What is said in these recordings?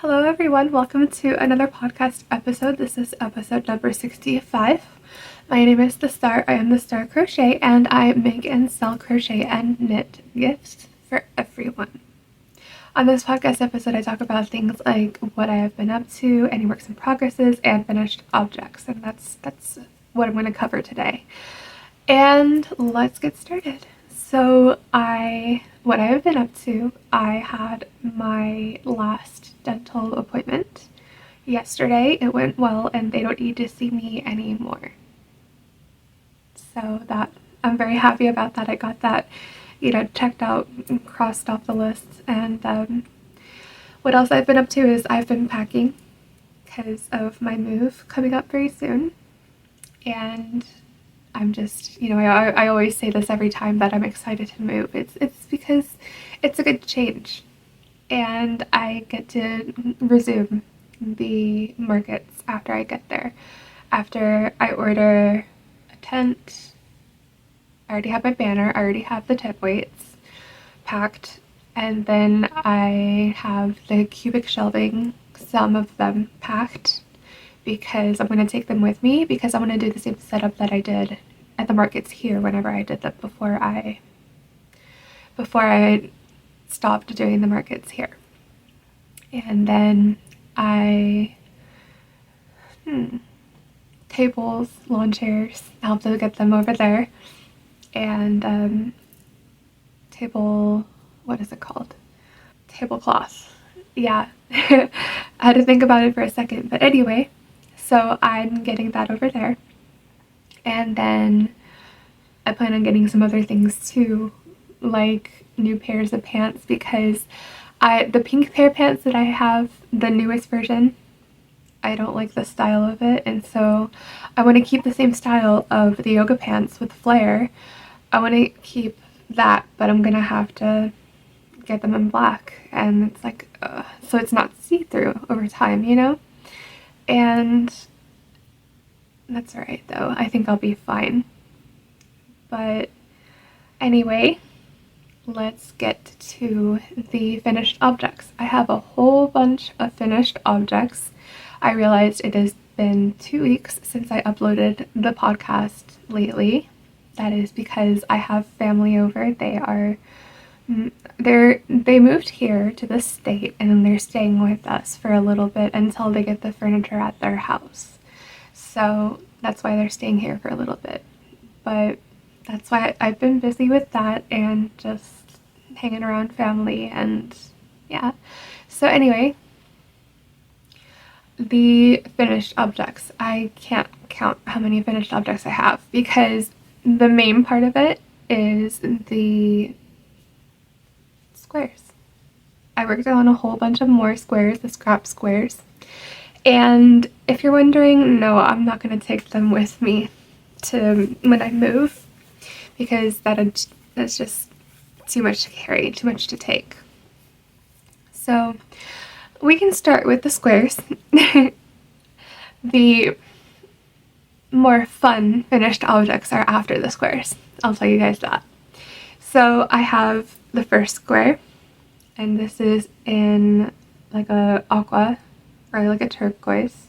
Hello everyone, welcome to another podcast episode. This is episode number 65. My name is The Star. I am The Star Crochet and I make and sell crochet and knit gifts for everyone. On this podcast episode, I talk about things like what I have been up to, any works in progresses, and finished objects, and that's what I'm going to cover today. And let's get started. So what I have been up to, I had my last dental appointment yesterday. It went well and they don't need to see me anymore. So I'm very happy about that. I got that, checked out and crossed off the list. And what else I've been up to is I've been packing because of my move coming up very soon. And I'm just, I always say this every time that I'm excited to move. It's because it's a good change. And I get to resume the markets after I get there. After I order a tent, I already have my banner, I already have the tip weights packed, and then I have the cubic shelving, some of them packed, because I'm going to take them with me because I want to do the same setup that I did at the markets here whenever I did that before I stopped doing the markets here. And then tables, lawn chairs, I have to get them over there. And what is it called? Tablecloth. Yeah. I had to think about it for a second, but anyway. So I'm getting that over there. And then I plan on getting some other things too, like new pairs of pants, because the pink pair of pants that I have, the newest version, I don't like the style of it, and so I want to keep the same style of the yoga pants with flare. I want to keep that, but I'm gonna have to get them in black, and it's like, so it's not see-through over time, And that's alright though. I think I'll be fine. But anyway, let's get to the finished objects. I have a whole bunch of finished objects. I realized it has been 2 weeks since I uploaded the podcast lately. That is because I have family over. They moved here to the state and they're staying with us for a little bit until they get the furniture at their house. So that's why they're staying here for a little bit. But that's why I've been busy with that and just hanging around family, and yeah. So anyway, the finished objects. I can't count how many finished objects I have because the main part of it is the squares. I worked on a whole bunch of more squares, the scrap squares. And if you're wondering, no, I'm not going to take them with me to when I move because that's just too much to carry, too much to take. So we can start with the squares. The more fun finished objects are after the squares. I'll tell you guys that. So I have the first square, and this is in like a aqua or like a turquoise.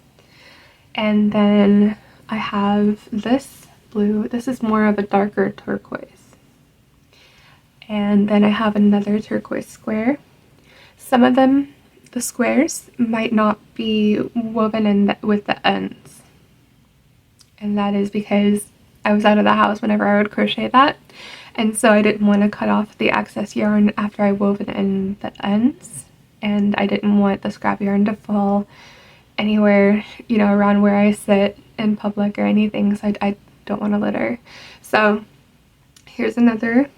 And then I have this blue. This is more of a darker turquoise. And then I have another turquoise square. Some of them, the squares, might not be woven in with the ends. And that is because I was out of the house whenever I would crochet that. And so I didn't want to cut off the excess yarn after I wove it in the ends. And I didn't want the scrap yarn to fall anywhere, around where I sit in public or anything. So I don't want to litter. So here's another.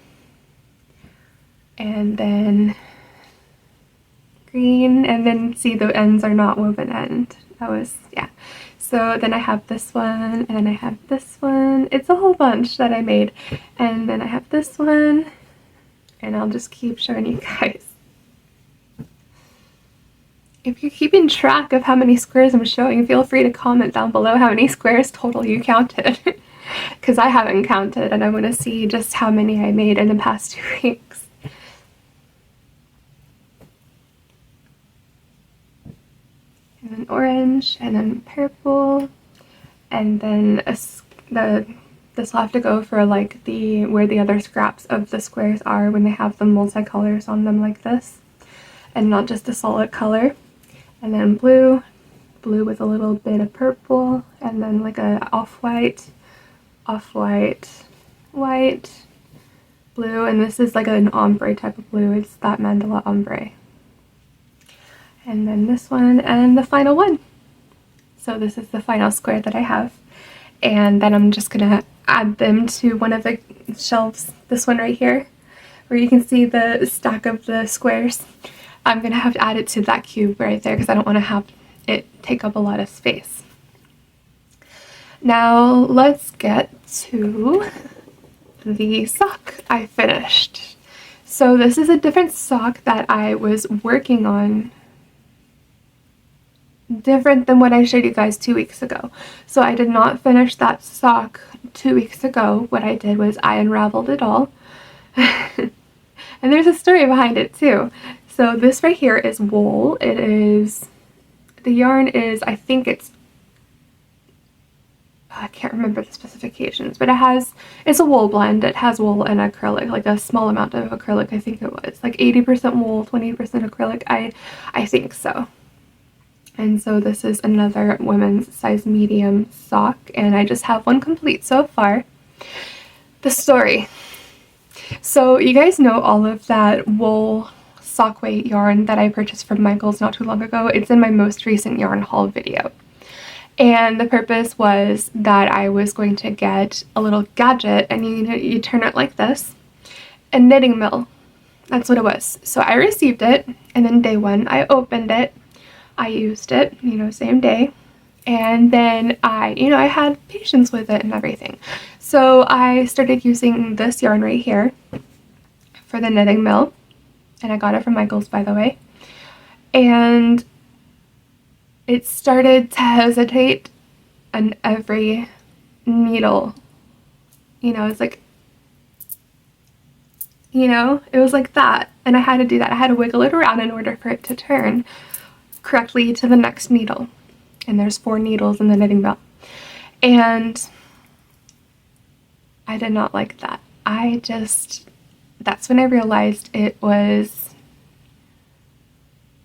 And then green, and then see the ends are not woven end. Yeah. So then I have this one, and then I have this one. It's a whole bunch that I made. And then I have this one, and I'll just keep showing you guys. If you're keeping track of how many squares I'm showing, feel free to comment down below how many squares total you counted. Because I haven't counted, and I want to see just how many I made in the past 2 weeks. and then orange, and then purple, and then this will have to go for like where the other scraps of the squares are when they have the multicolors on them like this, and not just a solid color. And then blue with a little bit of purple, and then like a off-white, white, blue, and this is like an ombre type of blue. It's that mandala ombre. And then this one, and the final one. So this is the final square that I have. And then I'm just gonna add them to one of the shelves, this one right here, where you can see the stack of the squares. I'm gonna have to add it to that cube right there because I don't want to have it take up a lot of space. Now let's get to the sock I finished. So this is a different sock that I was working on, different than what I showed you guys 2 weeks ago. So I did not finish that sock 2 weeks ago. What I did was I unraveled it all. And there's a story behind it too. So this right here is wool. It is, the yarn is, I think it's, I can't remember the specifications, but it's a wool blend. It has wool and acrylic, like a small amount of acrylic, I think it was. Like 80% wool, 20% acrylic, I think so. And so this is another women's size medium sock, and I just have one complete so far. The story. So you guys know all of that wool sock weight yarn that I purchased from Michael's not too long ago. It's in my most recent yarn haul video. And the purpose was that I was going to get a little gadget, and you turn it like this, a knitting mill. That's what it was. So I received it, and then day one I opened it. I used it, same day, and then I had patience with it and everything. So I started using this yarn right here for the knitting mill, and I got it from Michael's, by the way, and it started to hesitate on every needle. It's like, it was like that, and I had to do that. I had to wiggle it around in order for it to turn correctly to the next needle, and there's 4 needles in the knitting mill, and I did not like that. That's when I realized it was,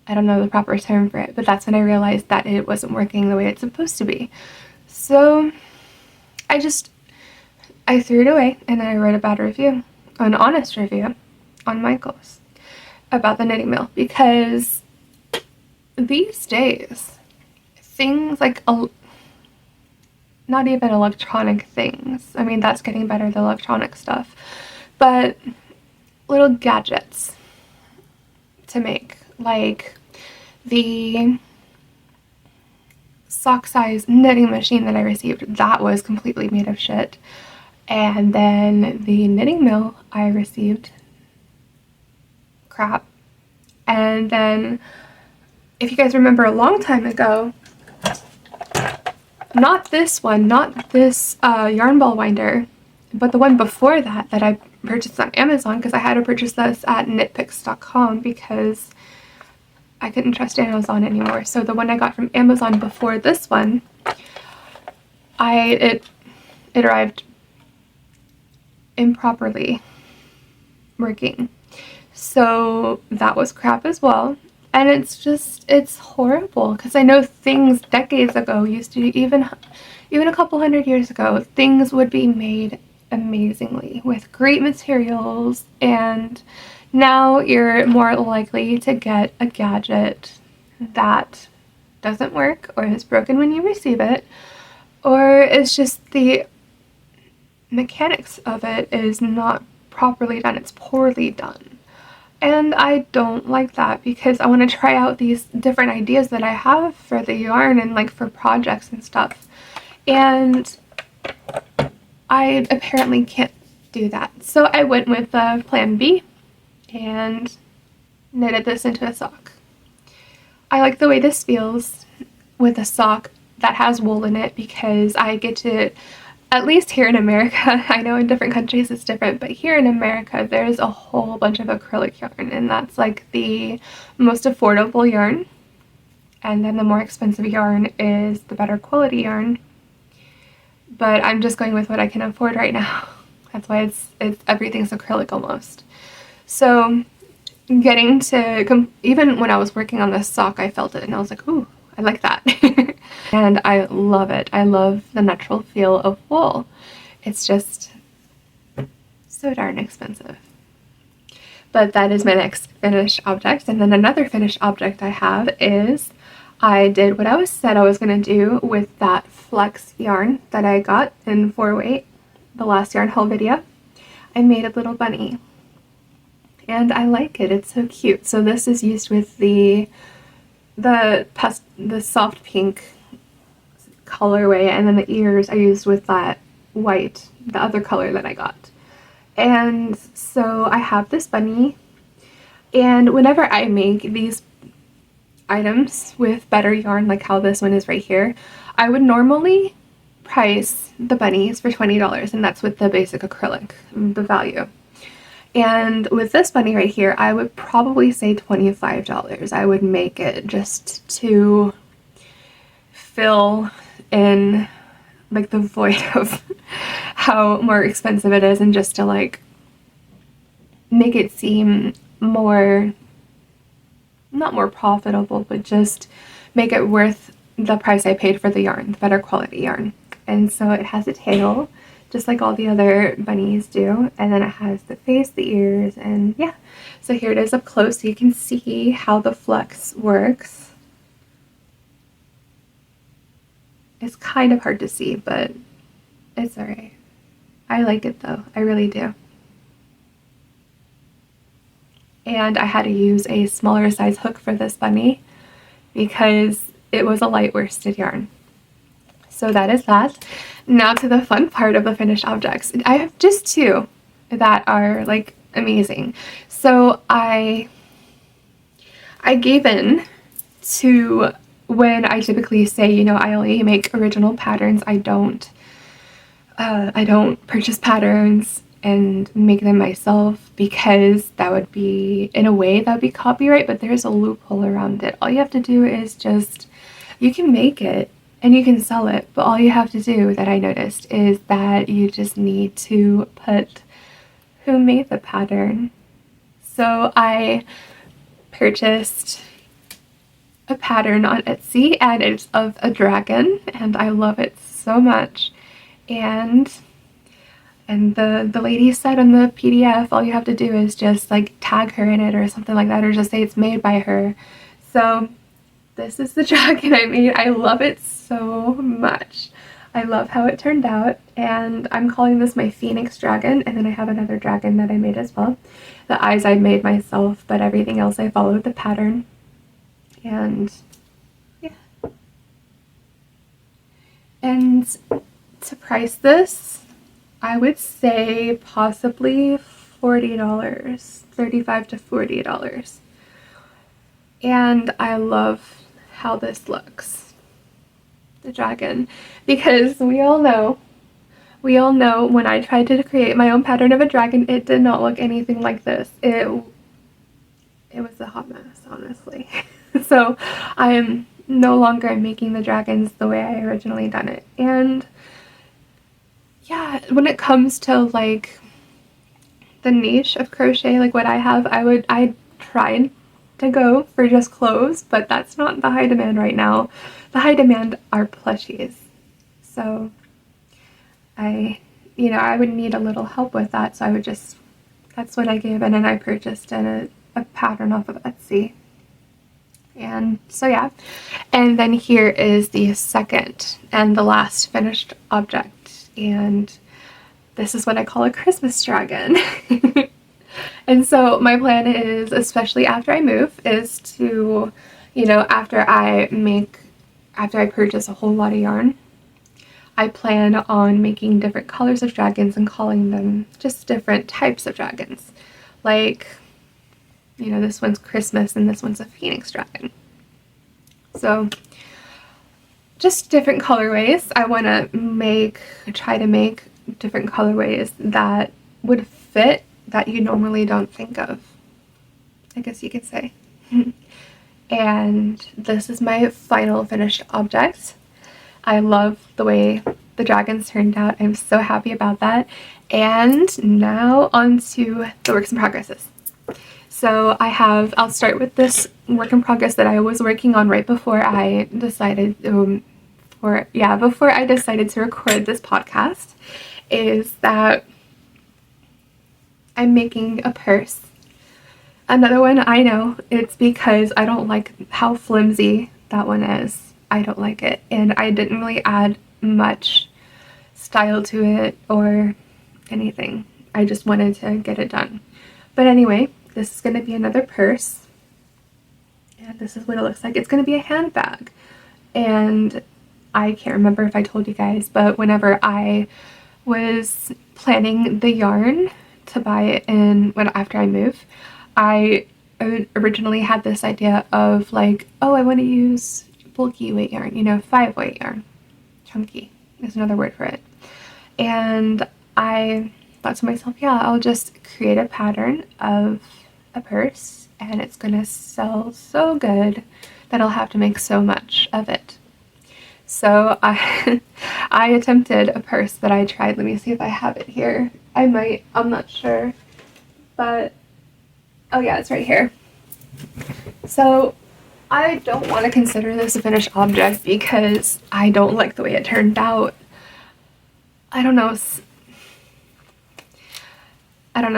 I don't know the proper term for it, but that's when I realized that it wasn't working the way it's supposed to be. So I threw it away, and I wrote a bad review, an honest review on Michael's about the knitting mill, because these days, things like, not even electronic things, I mean, that's getting better, the electronic stuff, but little gadgets to make, like the sock size knitting machine that I received, that was completely made of shit. And then the knitting mill I received, crap. And then, if you guys remember a long time ago, not this one, not this yarn ball winder, but the one before that I purchased on Amazon, because I had to purchase this at knitpicks.com because I couldn't trust Amazon anymore. So the one I got from Amazon before this one, it arrived improperly working. So that was crap as well. And it's horrible, because I know things decades ago used to, even a couple hundred years ago, things would be made amazingly with great materials, and now you're more likely to get a gadget that doesn't work, or is broken when you receive it, or it's just the mechanics of it is not properly done, it's poorly done. And I don't like that, because I want to try out these different ideas that I have for the yarn and like for projects and stuff. And I apparently can't do that. So I went with plan B and knitted this into a sock. I like the way this feels with a sock that has wool in it, because I get to, at least here in America, I know in different countries it's different, but here in America there's a whole bunch of acrylic yarn, and that's like the most affordable yarn. and then the more expensive yarn is the better quality yarn. But I'm just going with what I can afford right now. That's why it's everything's acrylic almost. So getting to, even when I was working on this sock, I felt it and I was like, ooh, I like that. And I love it. I love the natural feel of wool. It's just so darn expensive. But that is my next finished object. And then another finished object I have is I did what I said I was going to do with that flex yarn that I got in 4-weight, the last yarn haul video. I made a little bunny. And I like it. It's so cute. So this is used with the soft pink colorway, and then the ears I used with that white, the other color that I got. And so I have this bunny, and whenever I make these items with better yarn, like how this one is right here, I would normally price the bunnies for $20, and that's with the basic acrylic, the value. And with this bunny right here, I would probably say $25. I would make it just to fill in like the void of how more expensive it is, and just to like make it seem more, not more profitable, but just make it worth the price I paid for the yarn, the better quality yarn. And so it has a tail, just like all the other bunnies do, and then it has the face, the ears, and yeah. So here it is up close so you can see how the flex works. It's kind of hard to see, but it's alright. I like it though, I really do. And I had to use a smaller size hook for this bunny because it was a light worsted yarn. So that is that. Now to the fun part of the finished objects. I have just two that are like amazing. So I gave in to when I typically say, you know, I only make original patterns. I don't purchase patterns and make them myself, because that would be, in a way, that would be copyright, but there's a loophole around it. All you have to do is just, you can make it and you can sell it, but all you have to do, that I noticed, is that you just need to put who made the pattern. So I purchased a pattern on Etsy, and it's of a dragon, and I love it so much. And the lady said in the PDF, all you have to do is just like tag her in it or something like that, or just say it's made by her. So this is the dragon I made. I love it so much. I love how it turned out, and I'm calling this my Phoenix dragon. And then I have another dragon that I made as well. The eyes I made myself, but everything else I followed the pattern. And yeah. And to price this, I would say possibly $40, $35 to $40. And I love how this looks, the dragon, because we all know when I tried to create my own pattern of a dragon, it did not look anything like this. It was a hot mess, honestly. So I am no longer making the dragons the way I originally done it. And yeah, when it comes to like the niche of crochet, like what I have, I tried to go for just clothes, but that's not the high demand right now. The high demand are plushies. So I would need a little help with that. So that's what I gave in, and I purchased a pattern off of Etsy. And so yeah, and then here is the second and the last finished object, and this is what I call a Christmas dragon. And so my plan is, especially after I move, is to, after I purchase a whole lot of yarn, I plan on making different colors of dragons and calling them just different types of dragons. Like, this one's Christmas and this one's a Phoenix dragon. So just different colorways. I want to try to make different colorways that would fit, that you normally don't think of, I guess you could say. and this is my final finished object. I love the way the dragons turned out. I'm so happy about that. And now on to the works in progresses. So I'll start with this work in progress that I was working on right before I decided before I decided to record this podcast, is that I'm making a purse. Another one, I know, it's because I don't like how flimsy that one is. I don't like it, and I didn't really add much style to it or anything. I just wanted to get it done. But anyway, this is going to be another purse, and this is what it looks like. It's going to be a handbag, and I can't remember if I told you guys, but whenever I was planning the yarn to buy it after I move, I originally had this idea of like, oh, I want to use bulky weight yarn, 5-weight yarn. Chunky is another word for it. And I thought to myself, yeah, I'll just create a pattern of a purse and it's gonna sell so good that I'll have to make so much of it. So I attempted a purse that I tried. Let me see if I have it here. I might, I'm not sure, but oh yeah, it's right here. So I don't want to consider this a finished object because I don't like the way it turned out. I don't know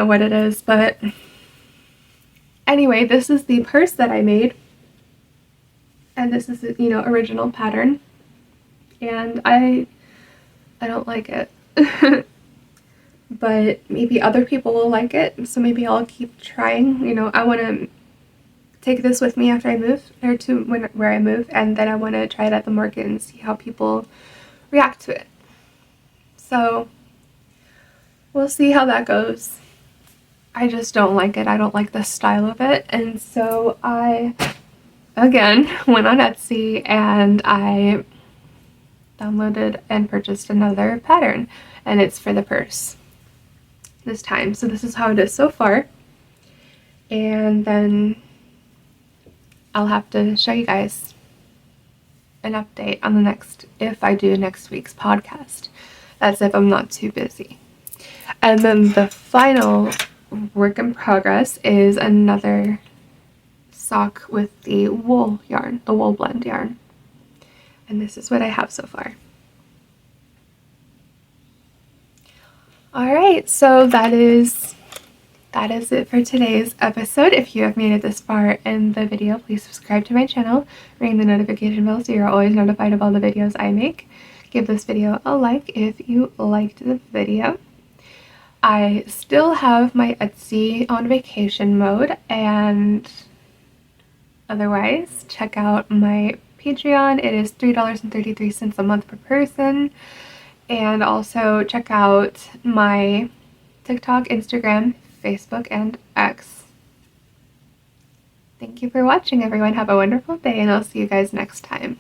what it is, but anyway, this is the purse that I made, and this is the, original pattern, and I don't like it. But maybe other people will like it, so maybe I'll keep trying. I want to take this with me after I move, or to where I move, and then I want to try it at the market and see how people react to it. So we'll see how that goes. I just don't like it. I don't like the style of it, and so I again went on Etsy and I downloaded and purchased another pattern, and it's for the purse this time. So this is how it is so far, and then I'll have to show you guys an update on if I do next week's podcast. That's if I'm not too busy. And then the final work in progress is another sock with the wool yarn, the wool blend yarn. And this is what I have so far. Alright, so that is it for today's episode. If you have made it this far in the video, please subscribe to my channel, ring the notification bell so you're always notified of all the videos I make. Give this video a like if you liked the video. I still have my Etsy on vacation mode, and otherwise check out my Patreon. It is $3.33 a month per person. And also check out my TikTok, Instagram, Facebook, and X. Thank you for watching, everyone. Have a wonderful day, and I'll see you guys next time.